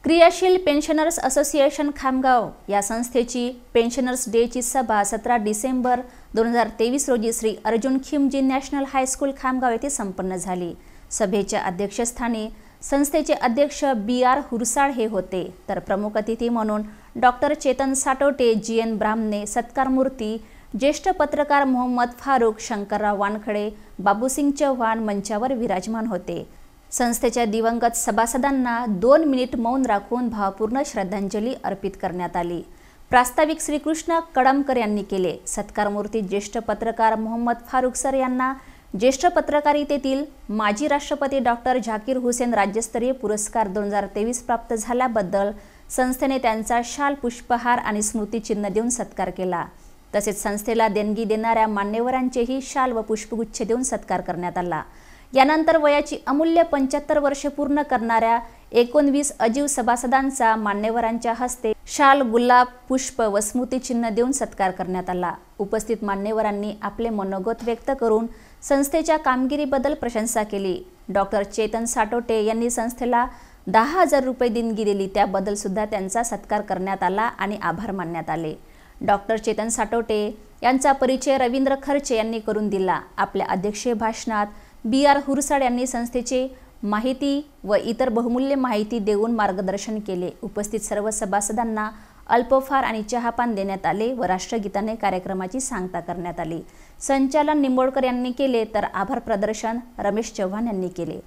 क्रियाशील pensioners association Khamgaon या संस्थेची पेन्शनर्स डेची सभा 17 डिसेंबर 2023 रोजी श्री अर्जुन खिमजी नॅशनल हायस्कूल खामगाव येथे संपन्न झाली। सभेच्या अध्यक्षस्थानी संस्थेचे अध्यक्ष BR हुरसाळ हे होते, तर प्रमुख अतिथी म्हणून डॉक्टर चेतन साटोटे, GN ब्राह्मणे, सत्कारमूर्ती, ज्येष्ठ पत्रकार मोहम्मद फारूक, शंकरराव वानखडे, बाबूसिंग चव्हाण मंचावर विराजमान होते। संस्थेच्या दिवंगत सभासदांना 2 मिनिट मौन राखून भावपूर्ण श्रद्धांजली अर्पित करण्यात आली। प्रास्ताविक श्रीकृष्ण कडमकर यांनी केले। सत्कारमूर्ती ज्येष्ठ पत्रकार मोहम्मद फारूक सर यांना ज्येष्ठ पत्रकारितेतील माजी राष्ट्रपती डॉक्टर झाकीर हुसेन राज्यस्तरीय पुरस्कार 2023 प्राप्त झाल्याबद्दल संस्थेने त्यांचा शाल, पुष्पहार आणि स्मृतिचिन्ह देऊन सत्कार केला। तसेच संस्थेला देणगी देणाऱ्या मान्यवरांचेही शाल व पुष्पगुच्छ देऊन सत्कार करण्यात आला। यानंतर वयाची अमूल्य 75 वर्षे पूर्ण करणाऱ्या 19 अजीव सभासदांचा मान्यवरांच्या हस्ते शाल, गुलाब, पुष्प व स्मृतिचिन्ह देऊन सत्कार करण्यात आला। उपस्थित मान्यवरांनी आपले मनोगत व्यक्त करून संस्थेच्या कामगिरीबद्दल प्रशंसा केली। डॉक्टर चेतन साटोटे यांनी संस्थेला 10,000 रुपये देणगी दिली, त्याबद्दल सुद्धा त्यांचा सत्कार करण्यात आला आणि आभार मानण्यात आले। डॉक्टर चेतन साटोटे यांचा परिचय रवींद्र खर्चे यांनी करून दिला। आपल्या अध्यक्षीय भाषणात BR हुरसाळ यांनी संस्थेचे माहिती व इतर बहुमूल्य माहिती देऊन मार्गदर्शन केले। उपस्थित सर्व सभासदांना अल्पफार आणि चहापान देण्यात आले व राष्ट्रगीताने कार्यक्रमाची सांगता करण्यात आली। संचालन निंबोडकर यांनी केले, तर आभार प्रदर्शन रमेश चव्हाण यांनी केले।